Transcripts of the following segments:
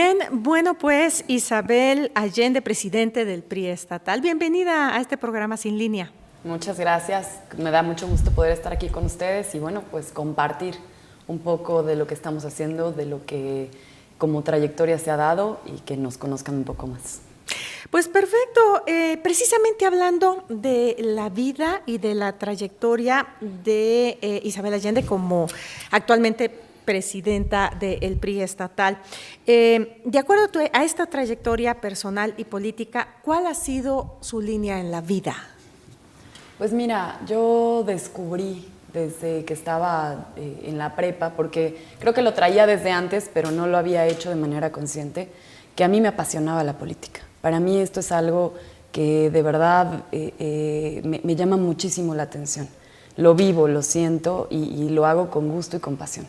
Bien, bueno, pues Isabel Allende, presidente del PRI estatal. Bienvenida a este programa Sin Línea. Muchas gracias, me da mucho gusto poder estar aquí con ustedes y bueno, pues compartir un poco de lo que estamos haciendo, de lo que como trayectoria se ha dado y que nos conozcan un poco más. Pues perfecto, precisamente hablando de la vida y de la trayectoria de Isabel Allende como actualmente presidenta del PRI estatal. De acuerdo a esta trayectoria personal y política, ¿cuál ha sido su línea en la vida? Pues mira, yo descubrí desde que estaba en la prepa, porque creo que lo traía desde antes, pero no lo había hecho de manera consciente, que a mí me apasionaba la política. Para mí esto es algo que de verdad me llama muchísimo la atención. Lo vivo, lo siento y lo hago con gusto y con pasión.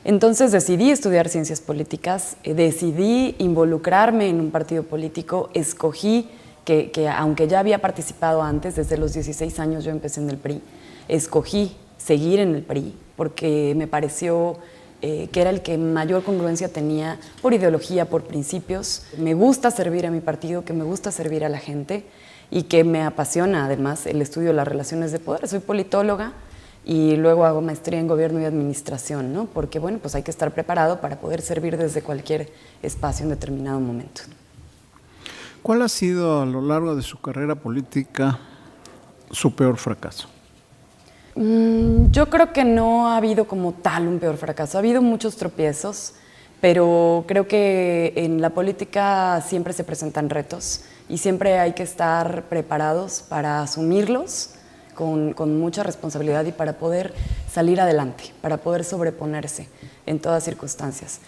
Entonces decidí estudiar ciencias políticas, decidí involucrarme en un partido político, escogí que aunque ya había participado antes, desde los 16 años yo empecé en el PRI, escogí seguir en el PRI porque me pareció que era el que mayor congruencia tenía por ideología, por principios. Me gusta servir a mi partido, que me gusta servir a la gente y que me apasiona además el estudio de las relaciones de poder. Soy politóloga y luego hago maestría en Gobierno y Administración, ¿no? Porque bueno, pues hay que estar preparado para poder servir desde cualquier espacio en determinado momento. ¿Cuál ha sido a lo largo de su carrera política su peor fracaso? Yo creo que no ha habido como tal un peor fracaso. Ha habido muchos tropiezos, pero creo que en la política siempre se presentan retos y siempre hay que estar preparados para asumirlos con mucha responsabilidad y para poder salir adelante, para poder sobreponerse en todas circunstancias.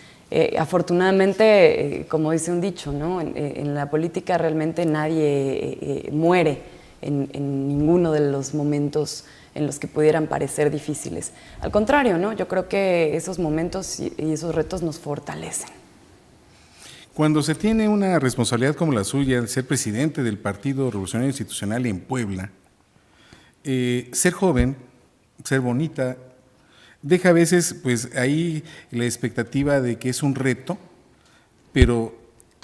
Afortunadamente, como dice un dicho, ¿no? En la política realmente nadie muere en ninguno de los momentos en los que pudieran parecer difíciles. Al contrario, ¿no? Yo creo que esos momentos y esos retos nos fortalecen. Cuando se tiene una responsabilidad como la suya, ser presidente del Partido Revolucionario Institucional en Puebla, ser joven, ser bonita, deja a veces pues ahí la expectativa de que es un reto, pero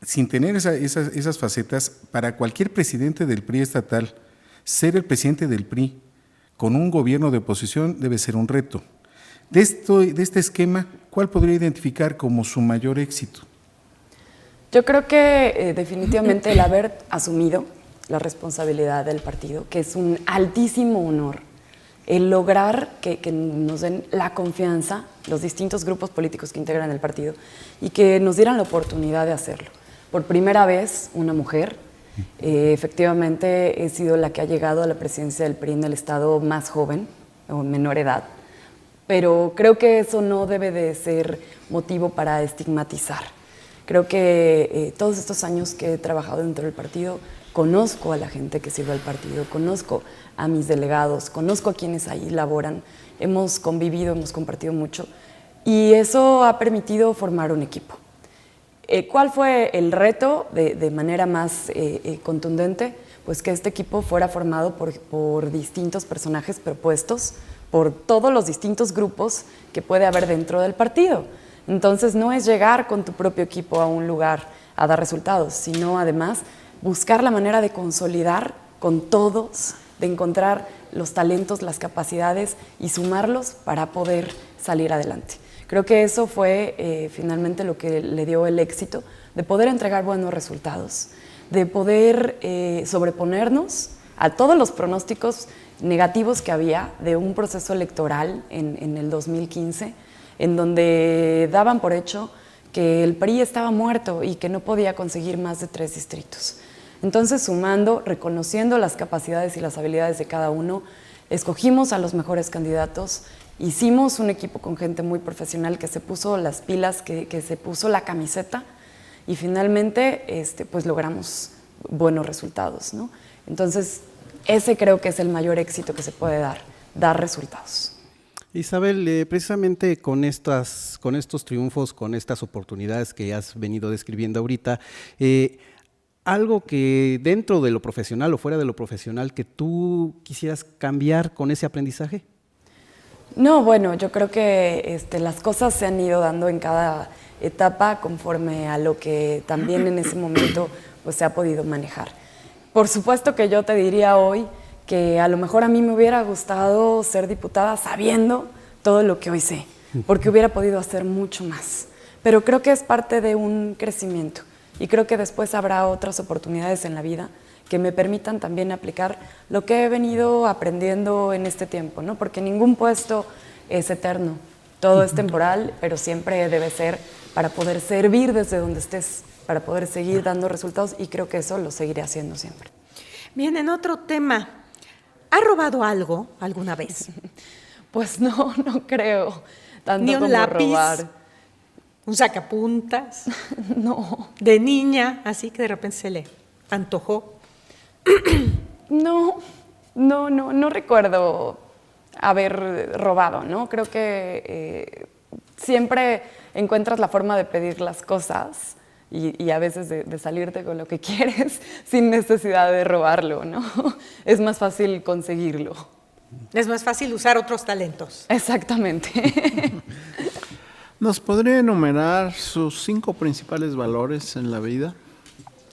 sin tener esas facetas, para cualquier presidente del PRI estatal, ser el presidente del PRI con un gobierno de oposición debe ser un reto. De este esquema, ¿cuál podría identificar como su mayor éxito? Yo creo que definitivamente el haber asumido la responsabilidad del partido, que es un altísimo honor, el lograr que nos den la confianza, los distintos grupos políticos que integran el partido, y que nos dieran la oportunidad de hacerlo. Por primera vez, una mujer, efectivamente he sido la que ha llegado a la presidencia del PRI en el estado más joven, o menor edad, pero creo que eso no debe de ser motivo para estigmatizar. Creo que todos estos años que he trabajado dentro del partido, conozco a la gente que sirve al partido, conozco a mis delegados, conozco a quienes ahí laboran, hemos convivido, hemos compartido mucho y eso ha permitido formar un equipo. ¿Cuál fue el reto de manera más contundente? Pues que este equipo fuera formado por distintos personajes propuestos por todos los distintos grupos que puede haber dentro del partido. Entonces no es llegar con tu propio equipo a un lugar a dar resultados, sino además buscar la manera de consolidar con todos, de encontrar los talentos, las capacidades y sumarlos para poder salir adelante. Creo que eso fue finalmente lo que le dio el éxito, de poder entregar buenos resultados, de poder sobreponernos a todos los pronósticos negativos que había de un proceso electoral en el 2015, en donde daban por hecho que el PRI estaba muerto y que no podía conseguir más de 3 distritos. Entonces, sumando, reconociendo las capacidades y las habilidades de cada uno, escogimos a los mejores candidatos, hicimos un equipo con gente muy profesional que se puso las pilas, que se puso la camiseta y finalmente pues logramos buenos resultados, ¿no? Entonces, ese creo que es el mayor éxito que se puede dar resultados. Isabel, precisamente con estos triunfos, con estas oportunidades que has venido describiendo ahorita, algo que dentro de lo profesional o fuera de lo profesional que tú quisieras cambiar con ese aprendizaje. No, bueno, yo creo que las cosas se han ido dando en cada etapa conforme a lo que también en ese momento pues, se ha podido manejar. Por supuesto que yo te diría hoy que a lo mejor a mí me hubiera gustado ser diputada sabiendo todo lo que hoy sé, porque hubiera podido hacer mucho más. Pero creo que es parte de un crecimiento y creo que después habrá otras oportunidades en la vida que me permitan también aplicar lo que he venido aprendiendo en este tiempo, ¿no? Porque ningún puesto es eterno, todo es temporal, pero siempre debe ser para poder servir desde donde estés, para poder seguir dando resultados y creo que eso lo seguiré haciendo siempre. Bien, en otro tema, ¿ha robado algo alguna vez? Pues no creo tanto Ni un como lápiz, robar. un sacapuntas, No, de niña, así que de repente se le antojó. no recuerdo haber robado, ¿no? Creo que siempre encuentras la forma de pedir las cosas y a veces de salirte con lo que quieres sin necesidad de robarlo, ¿no? Es más fácil conseguirlo. Es más fácil usar otros talentos. Exactamente. ¿Nos podría enumerar sus 5 principales valores en la vida?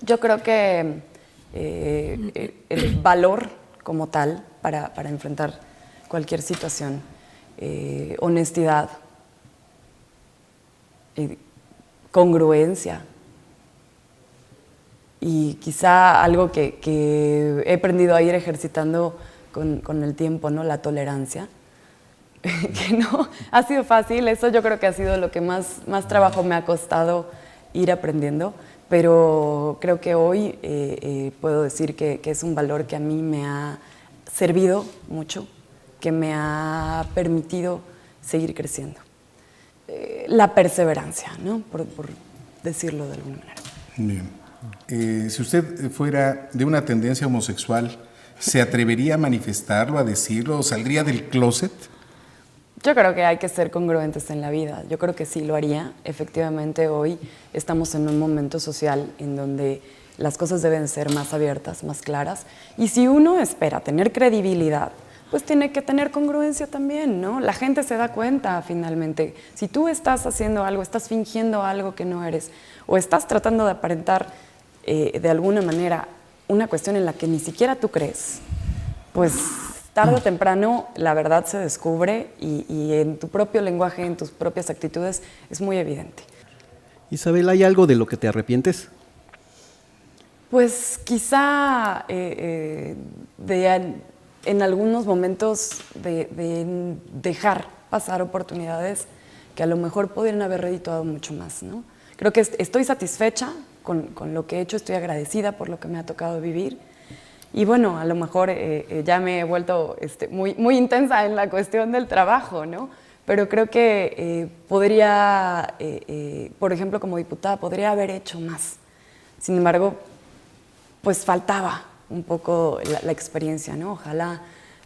Yo creo que el valor como tal para enfrentar cualquier situación, honestidad, congruencia y quizá algo que he aprendido a ir ejercitando con el tiempo, ¿no? La tolerancia. Que no ha sido fácil, eso yo creo que ha sido lo que más trabajo me ha costado ir aprendiendo, pero creo que hoy puedo decir que es un valor que a mí me ha servido mucho, que me ha permitido seguir creciendo. La perseverancia, ¿no? Por decirlo de alguna manera. Bien. Si usted fuera de una tendencia homosexual, ¿se atrevería a manifestarlo, a decirlo, o saldría del closet? Yo creo que hay que ser congruentes en la vida. Yo creo que sí lo haría. Efectivamente, hoy estamos en un momento social en donde las cosas deben ser más abiertas, más claras. Y si uno espera tener credibilidad, pues tiene que tener congruencia también, ¿no? La gente se da cuenta finalmente. Si tú estás haciendo algo, estás fingiendo algo que no eres, o estás tratando de aparentar de alguna manera una cuestión en la que ni siquiera tú crees, pues tarde o temprano la verdad se descubre y en tu propio lenguaje, en tus propias actitudes, es muy evidente. Isabel, ¿hay algo de lo que te arrepientes? Pues quizá en algunos momentos de dejar pasar oportunidades que a lo mejor podrían haber redituado mucho más, ¿no? Creo que estoy satisfecha con lo que he hecho, estoy agradecida por lo que me ha tocado vivir. Y bueno, a lo mejor ya me he vuelto muy intensa en la cuestión del trabajo, ¿no? Pero creo que podría, por ejemplo, como diputada, podría haber hecho más. Sin embargo, pues faltaba un poco la experiencia, ¿no? Ojalá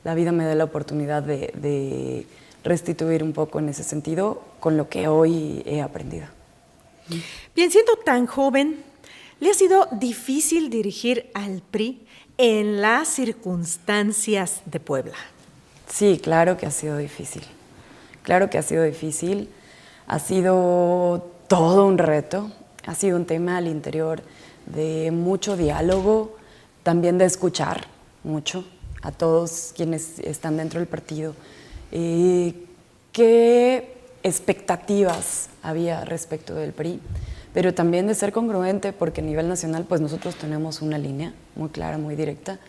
la vida me dé la oportunidad de restituir un poco en ese sentido con lo que hoy he aprendido. Bien, siendo tan joven, ¿le ha sido difícil dirigir al PRI en las circunstancias de Puebla? Sí, claro que ha sido difícil. Claro que ha sido difícil. Ha sido todo un reto. Ha sido un tema al interior de mucho diálogo, también de escuchar mucho a todos quienes están dentro del partido. ¿Qué expectativas había respecto del PRI? Pero también de ser congruente, porque a nivel nacional pues nosotros tenemos una línea muy clara, muy directa,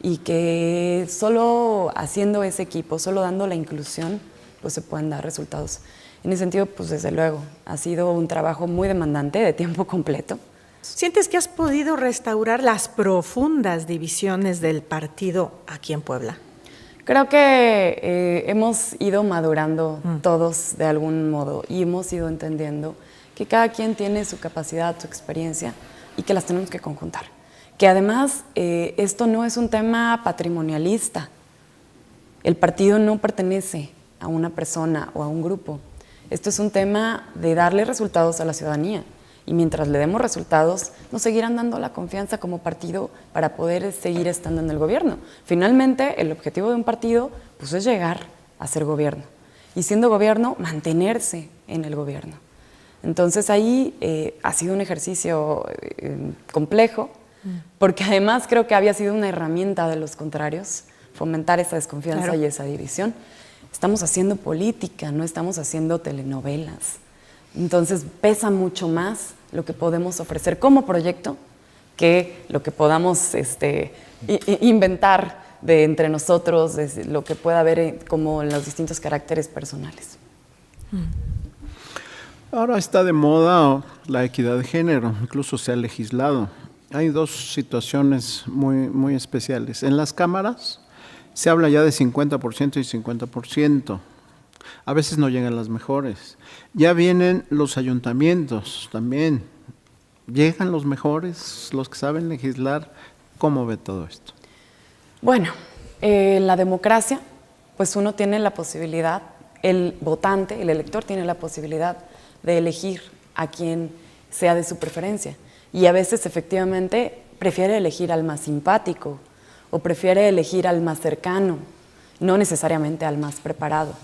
y que solo haciendo ese equipo, solo dando la inclusión, pues se pueden dar resultados. En ese sentido, pues desde luego, ha sido un trabajo muy demandante, de tiempo completo. ¿Sientes que has podido restaurar las profundas divisiones del partido aquí en Puebla? Creo que hemos ido madurando todos de algún modo y hemos ido entendiendo que cada quien tiene su capacidad, su experiencia y que las tenemos que conjuntar. Que además esto no es un tema patrimonialista. El partido no pertenece a una persona o a un grupo. Esto es un tema de darle resultados a la ciudadanía. Y mientras le demos resultados, nos seguirán dando la confianza como partido para poder seguir estando en el gobierno. Finalmente, el objetivo de un partido pues, es llegar a ser gobierno. Y siendo gobierno, mantenerse en el gobierno. Entonces ahí ha sido un ejercicio complejo, porque además creo que había sido una herramienta de los contrarios, fomentar esa desconfianza Claro. y esa división. Estamos haciendo política, no estamos haciendo telenovelas. Entonces pesa mucho más lo que podemos ofrecer como proyecto que lo que podamos inventar de entre nosotros, de lo que pueda haber como en los distintos caracteres personales. Ahora está de moda la equidad de género, incluso se ha legislado. Hay dos situaciones muy especiales. En las cámaras se habla ya de 50% y 50%. A veces no llegan las mejores. Ya vienen los ayuntamientos también. ¿Llegan los mejores, los que saben legislar? ¿Cómo ve todo esto? Bueno, la democracia, pues uno tiene la posibilidad, el votante, el elector tiene la posibilidad de elegir a quien sea de su preferencia. Y a veces efectivamente prefiere elegir al más simpático o prefiere elegir al más cercano, no necesariamente al más preparado.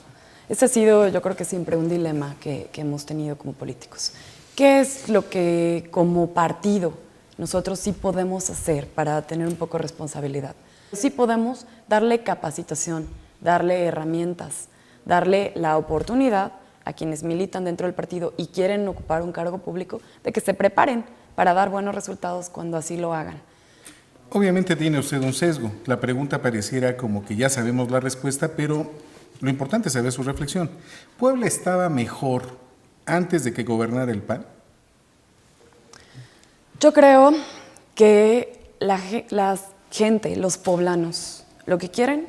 Ese ha sido, yo creo que siempre un dilema que hemos tenido como políticos. ¿Qué es lo que como partido nosotros sí podemos hacer para tener un poco de responsabilidad? Sí podemos darle capacitación, darle herramientas, darle la oportunidad a quienes militan dentro del partido y quieren ocupar un cargo público de que se preparen para dar buenos resultados cuando así lo hagan. Obviamente tiene usted un sesgo. La pregunta pareciera como que ya sabemos la respuesta, pero lo importante es saber su reflexión. ¿Puebla estaba mejor antes de que gobernara el PAN? Yo creo que la gente, los poblanos, lo que quieren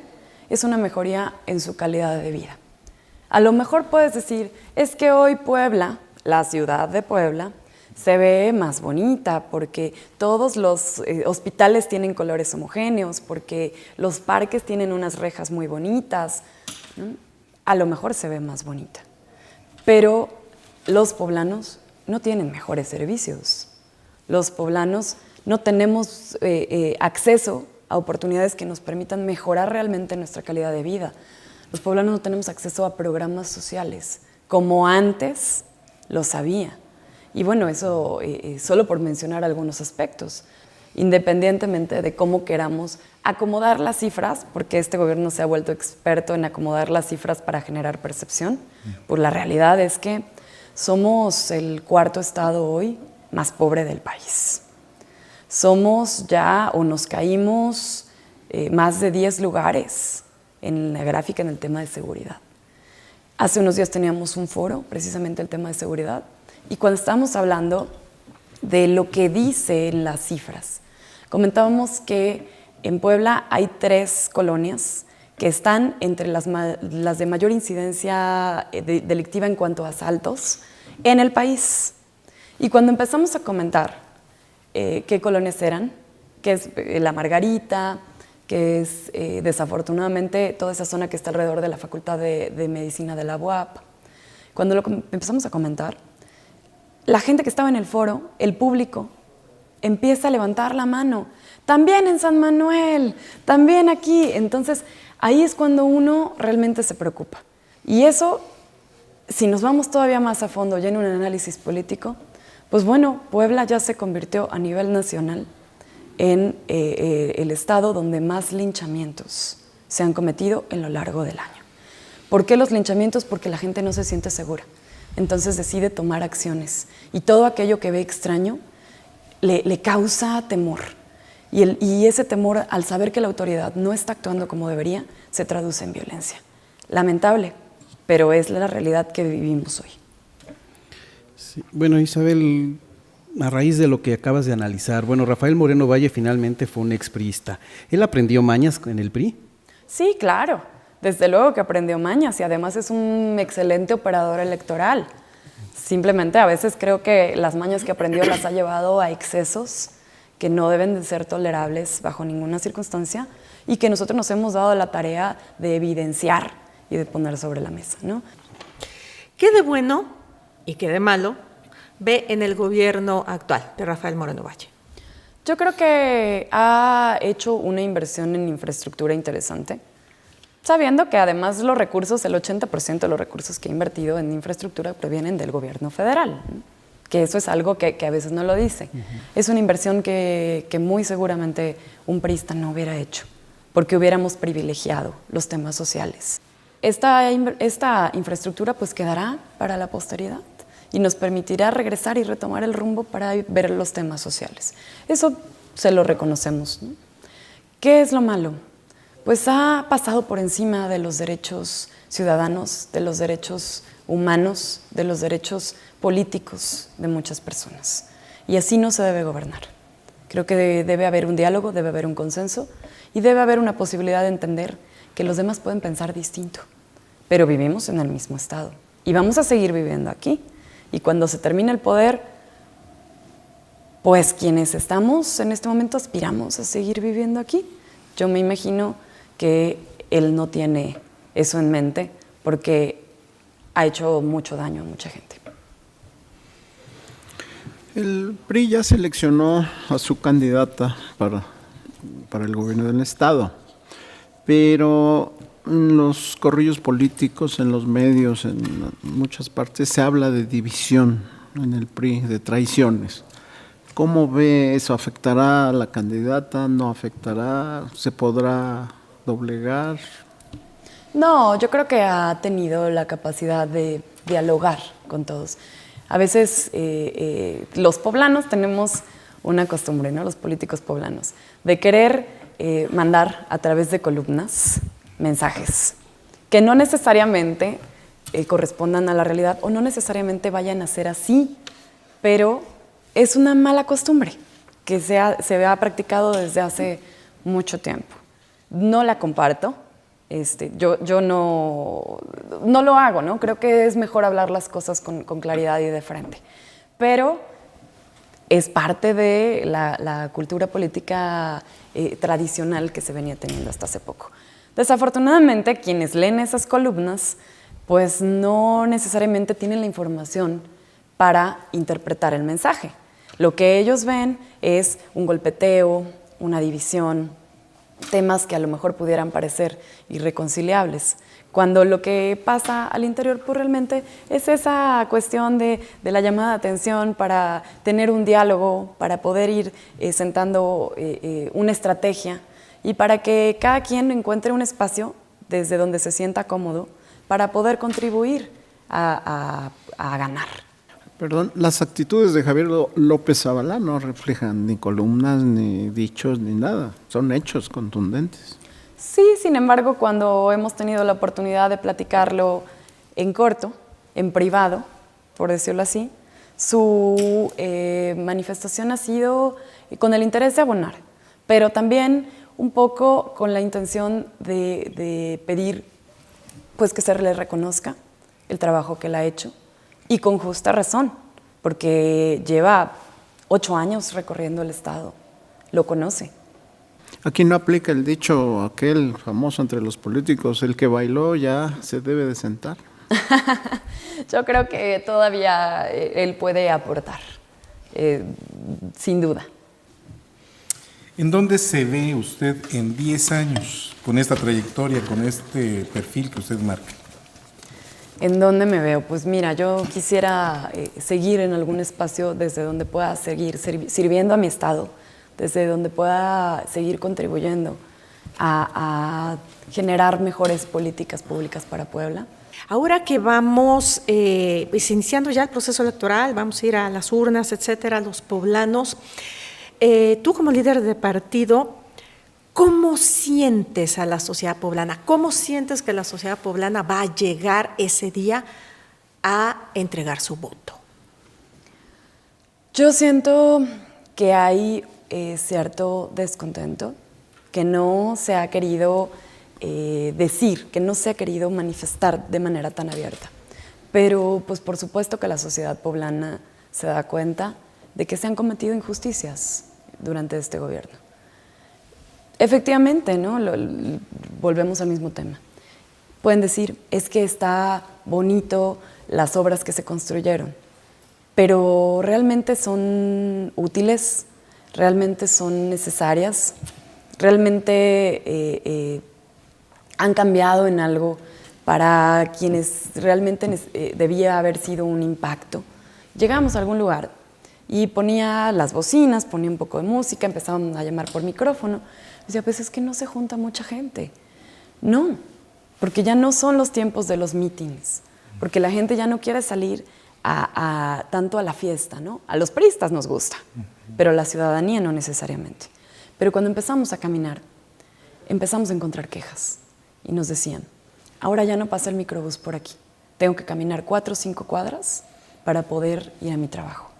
es una mejoría en su calidad de vida. A lo mejor puedes decir, es que hoy Puebla, la ciudad de Puebla, se ve más bonita porque todos los hospitales tienen colores homogéneos, porque los parques tienen unas rejas muy bonitas, ¿no? A lo mejor se ve más bonita, pero los poblanos no tienen mejores servicios. Los poblanos no tenemos acceso a oportunidades que nos permitan mejorar realmente nuestra calidad de vida. Los poblanos no tenemos acceso a programas sociales, como antes lo sabía. Y bueno, eso solo por mencionar algunos aspectos, independientemente de cómo queramos acomodar las cifras, porque este gobierno se ha vuelto experto en acomodar las cifras para generar percepción, pues la realidad es que somos el cuarto estado hoy más pobre del país. Somos ya, o nos caímos más de 10 lugares en la gráfica en el tema de seguridad. Hace unos días teníamos un foro, precisamente el tema de seguridad, y cuando estábamos hablando de lo que dicen las cifras, comentábamos que en Puebla hay 3 colonias que están entre las de mayor incidencia delictiva en cuanto a asaltos en el país. Y cuando empezamos a comentar qué colonias eran, que es La Margarita, que es desafortunadamente toda esa zona que está alrededor de la Facultad de Medicina de la UAP, cuando lo empezamos a comentar, la gente que estaba en el foro, el público, empieza a levantar la mano. También en San Manuel, también aquí. Entonces, ahí es cuando uno realmente se preocupa. Y eso, si nos vamos todavía más a fondo, ya en un análisis político, pues bueno, Puebla ya se convirtió a nivel nacional en el estado donde más linchamientos se han cometido en lo largo del año. ¿Por qué los linchamientos? Porque la gente no se siente segura. Entonces decide tomar acciones. Y todo aquello que ve extraño le causa temor. Y ese temor, al saber que la autoridad no está actuando como debería, se traduce en violencia. Lamentable, pero es la realidad que vivimos hoy. Sí. Bueno, Isabel, a raíz de lo que acabas de analizar, bueno, Rafael Moreno Valle finalmente fue un expriista. ¿Él aprendió mañas en el PRI? Sí, claro. Desde luego que aprendió mañas y además es un excelente operador electoral. Simplemente a veces creo que las mañas que aprendió las ha llevado a excesos que no deben de ser tolerables bajo ninguna circunstancia y que nosotros nos hemos dado la tarea de evidenciar y de poner sobre la mesa, ¿no? ¿Qué de bueno y qué de malo ve en el gobierno actual de Rafael Moreno Valle? Yo creo que ha hecho una inversión en infraestructura interesante. sabiendo que además los recursos, el 80% de los recursos que ha invertido en infraestructura provienen del gobierno federal, ¿no? Que eso es algo que a veces no lo dice. Es una inversión que muy seguramente un priista no hubiera hecho, porque hubiéramos privilegiado los temas sociales. Esta infraestructura pues quedará para la posteridad y nos permitirá regresar y retomar el rumbo para ver los temas sociales. Eso se lo reconocemos, ¿no? ¿Qué es lo malo? Pues ha pasado por encima de los derechos ciudadanos, de los derechos humanos, de los derechos políticos de muchas personas. Y así no se debe gobernar. Creo que debe haber un diálogo, debe haber un consenso y debe haber una posibilidad de entender que los demás pueden pensar distinto, pero vivimos en el mismo estado y vamos a seguir viviendo aquí. Y cuando se termine el poder, pues quienes estamos en este momento aspiramos a seguir viviendo aquí. Yo me imagino que él no tiene eso en mente porque ha hecho mucho daño a mucha gente. El PRI ya seleccionó a su candidata para el gobierno del Estado, pero en los corrillos políticos, en los medios, en muchas partes se habla de división en el PRI, de traiciones. ¿Cómo ve eso? ¿Afectará a la candidata? ¿No afectará? ¿Se podrá doblegar? No, yo creo que ha tenido la capacidad de dialogar con todos. A veces los poblanos tenemos una costumbre, ¿no? Los políticos poblanos, de querer mandar a través de columnas mensajes que no necesariamente correspondan a la realidad o no necesariamente vayan a ser así, pero es una mala costumbre que se ha practicado desde hace mucho tiempo. No la comparto. Yo no lo hago, ¿no? Creo que es mejor hablar las cosas con claridad y de frente. Pero es parte de la cultura política tradicional que se venía teniendo hasta hace poco. Desafortunadamente, quienes leen esas columnas, pues no necesariamente tienen la información para interpretar el mensaje. Lo que ellos ven es un golpeteo, una división, temas que a lo mejor pudieran parecer irreconciliables, cuando lo que pasa al interior pues realmente es esa cuestión de la llamada de atención para tener un diálogo, para poder ir sentando una estrategia y para que cada quien encuentre un espacio desde donde se sienta cómodo para poder contribuir a ganar. Perdón, las actitudes de Javier López Zavala no reflejan ni columnas, ni dichos, ni nada. Son hechos contundentes. Sí, sin embargo, cuando hemos tenido la oportunidad de platicarlo en corto, en privado, por decirlo así, su manifestación ha sido con el interés de abonar, pero también un poco con la intención de pedir pues, que se le reconozca el trabajo que él ha hecho. Y con justa razón, porque lleva 8 años recorriendo el Estado, lo conoce. Aquí no aplica el dicho aquel famoso entre los políticos, el que bailó ya se debe de sentar. Yo creo que todavía él puede aportar, sin duda. ¿En dónde se ve usted en 10 años con esta trayectoria, con este perfil que usted marca? ¿En dónde me veo? Pues mira, yo quisiera seguir en algún espacio desde donde pueda seguir sirviendo a mi Estado, desde donde pueda seguir contribuyendo a generar mejores políticas públicas para Puebla. Ahora que vamos pues iniciando ya el proceso electoral, vamos a ir a las urnas, etcétera, los poblanos, tú como líder de partido, ¿cómo sientes a la sociedad poblana? ¿Cómo sientes que la sociedad poblana va a llegar ese día a entregar su voto? Yo siento que hay cierto descontento, que no se ha querido decir, que no se ha querido manifestar de manera tan abierta. Pero pues por supuesto que la sociedad poblana se da cuenta de que se han cometido injusticias durante este gobierno. Efectivamente, ¿no? Volvemos al mismo tema. Pueden decir, es que está bonito las obras que se construyeron, pero ¿realmente son útiles? ¿Realmente son necesarias? ¿Realmente han cambiado en algo para quienes realmente debía haber sido un impacto. Llegamos a algún lugar y ponía las bocinas, ponía un poco de música, empezaban a llamar por micrófono. Decía, pues es que no se junta mucha gente. No, porque ya no son los tiempos de los meetings, porque la gente ya no quiere salir tanto a la fiesta, ¿no? A los priistas nos gusta, pero a la ciudadanía no necesariamente. Pero cuando empezamos a caminar, empezamos a encontrar quejas y nos decían, ahora ya no pasa el microbús por aquí, tengo que caminar 4 o 5 cuadras para poder ir a mi trabajo.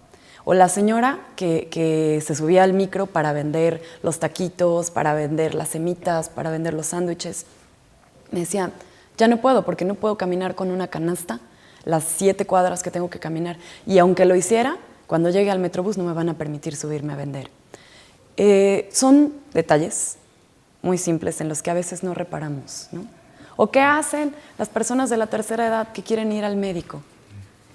O la señora que se subía al micro para vender los taquitos, para vender las semitas, para vender los sándwiches, me decía, ya no puedo porque no puedo caminar con una canasta las 7 cuadras que tengo que caminar. Y aunque lo hiciera, cuando llegue al Metrobús no me van a permitir subirme a vender. Son detalles muy simples en los que a veces no reparamos, ¿no? ¿O qué hacen las personas de la tercera edad que quieren ir al médico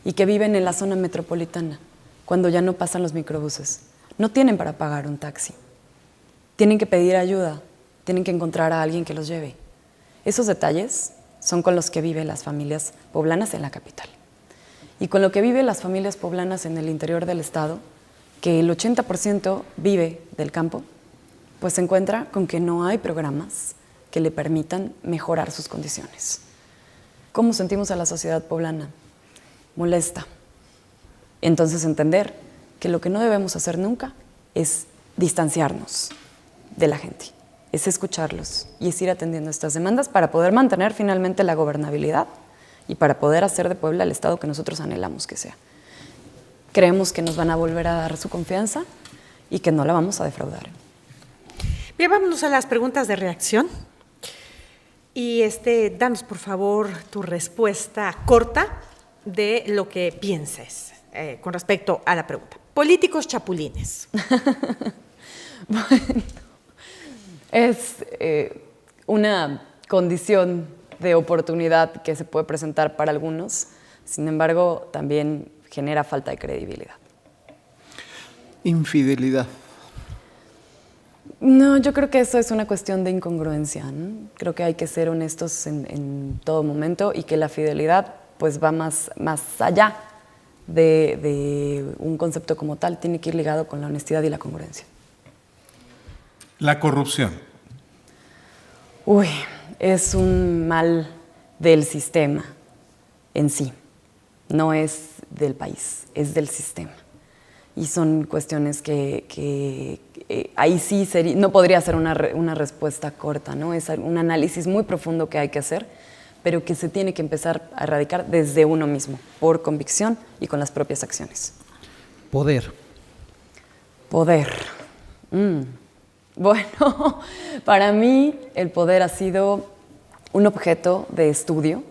y que viven en la zona metropolitana cuando ya no pasan los microbuses? No tienen para pagar un taxi. Tienen que pedir ayuda, tienen que encontrar a alguien que los lleve. Esos detalles son con los que viven las familias poblanas en la capital. Y con lo que viven las familias poblanas en el interior del estado, que el 80% vive del campo, pues se encuentra con que no hay programas que le permitan mejorar sus condiciones. ¿Cómo sentimos a la sociedad poblana? Molesta. Entonces entender que lo que no debemos hacer nunca es distanciarnos de la gente, es escucharlos y es ir atendiendo estas demandas para poder mantener finalmente la gobernabilidad y para poder hacer de Puebla el estado que nosotros anhelamos que sea. Creemos que nos van a volver a dar su confianza y que no la vamos a defraudar. Bien, vámonos a las preguntas de reacción. Y danos, por favor, tu respuesta corta de lo que pienses con respecto a la pregunta. Políticos chapulines. Bueno, es una condición de oportunidad que se puede presentar para algunos, sin embargo, también genera falta de credibilidad. Infidelidad. No, yo creo que eso es una cuestión de incongruencia, ¿no? Creo que hay que ser honestos en todo momento y que la fidelidad pues va más allá de un concepto como tal, tiene que ir ligado con la honestidad y la congruencia. La corrupción. Uy, es un mal del sistema en sí, no es del país, es del sistema. Y son cuestiones que ahí sí no podría ser una respuesta corta, ¿no? Es un análisis muy profundo que hay que hacer, pero que se tiene que empezar a erradicar desde uno mismo, por convicción y con las propias acciones. Poder. Poder. Bueno, para mí el poder ha sido un objeto de estudio,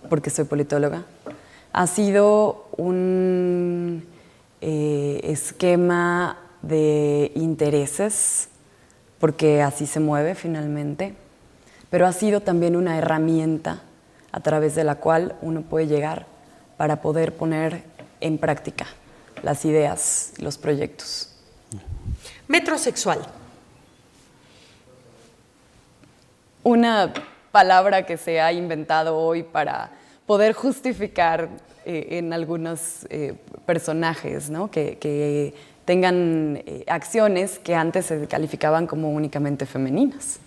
porque soy politóloga. Ha sido un esquema de intereses, porque así se mueve finalmente, pero ha sido también una herramienta a través de la cual uno puede llegar para poder poner en práctica las ideas, los proyectos. Metrosexual. Una palabra que se ha inventado hoy para poder justificar en algunos personajes, ¿no? que tengan acciones que antes se calificaban como únicamente femeninas.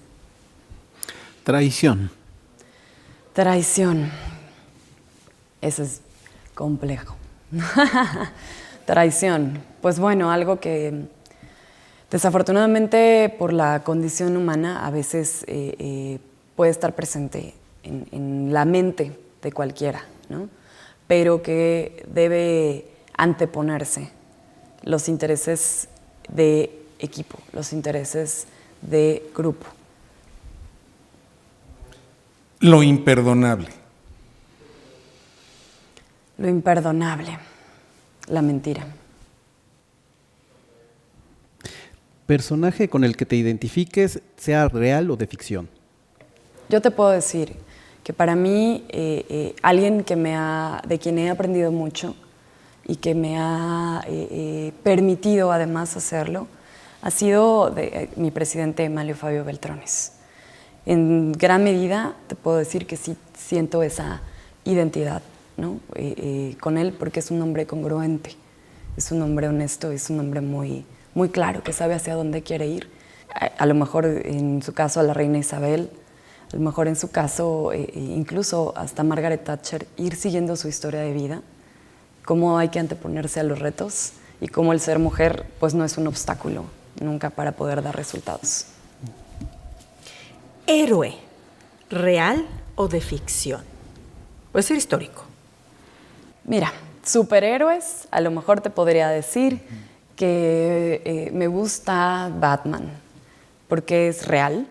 Traición. Traición. Eso es complejo. Traición. Pues bueno, algo que desafortunadamente por la condición humana a veces puede estar presente en la mente de cualquiera, ¿no? Pero que debe anteponerse los intereses de equipo, los intereses de grupo. Lo imperdonable. Lo imperdonable, la mentira. Personaje con el que te identifiques, sea real o de ficción. Yo te puedo decir que para mí alguien de quien he aprendido mucho y que me ha permitido además hacerlo ha sido mi presidente Manlio Fabio Beltrones. en gran medida te puedo decir que sí siento esa identidad, ¿no? Con él, porque es un hombre congruente, es un hombre honesto, es un hombre muy, muy claro, que sabe hacia dónde quiere ir. A lo mejor en su caso a la reina Isabel, a lo mejor en su caso incluso hasta Margaret Thatcher, ir siguiendo su historia de vida, cómo hay que anteponerse a los retos y cómo el ser mujer pues no es un obstáculo nunca para poder dar resultados. ¿Héroe real o de ficción? Puede ser histórico. Mira, superhéroes, a lo mejor te podría decir que me gusta Batman, porque es real,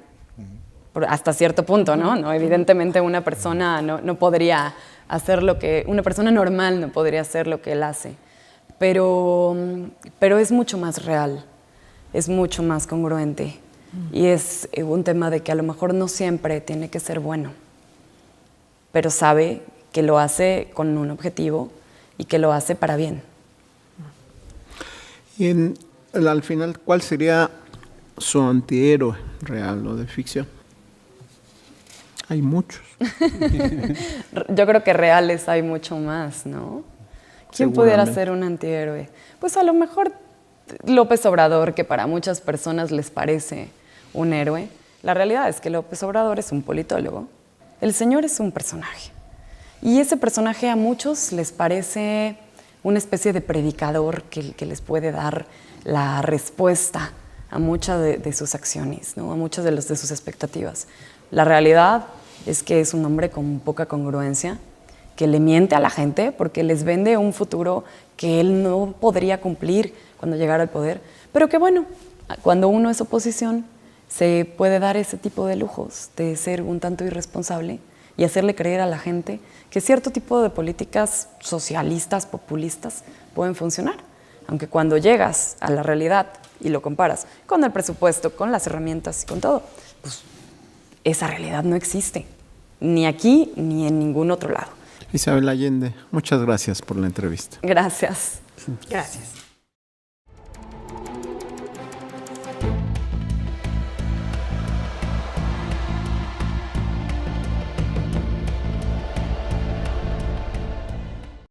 hasta cierto punto, ¿no? Evidentemente una persona no podría hacer lo que, una persona normal no podría hacer lo que él hace, pero es mucho más real, es mucho más congruente y es un tema de que a lo mejor no siempre tiene que ser bueno, pero sabe que lo hace con un objetivo y que lo hace para bien. Y al final, ¿cuál sería su antihéroe real o de ficción? Hay muchos. Yo creo que reales hay mucho más, ¿no? ¿Quién pudiera ser un antihéroe? Pues a lo mejor López Obrador, que para muchas personas les parece un héroe. La realidad es que López Obrador es un politólogo. El señor es un personaje. Y ese personaje a muchos les parece una especie de predicador que les puede dar la respuesta a muchas de sus acciones, ¿no? A muchas de sus expectativas. La realidad es que es un hombre con poca congruencia, que le miente a la gente porque les vende un futuro que él no podría cumplir cuando llegara al poder, pero que bueno, cuando uno es oposición se puede dar ese tipo de lujos de ser un tanto irresponsable y hacerle creer a la gente que cierto tipo de políticas socialistas, populistas, pueden funcionar. Aunque cuando llegas a la realidad y lo comparas con el presupuesto, con las herramientas y con todo, pues esa realidad no existe, ni aquí ni en ningún otro lado. Isabel Allende, muchas gracias por la entrevista. Gracias. Gracias.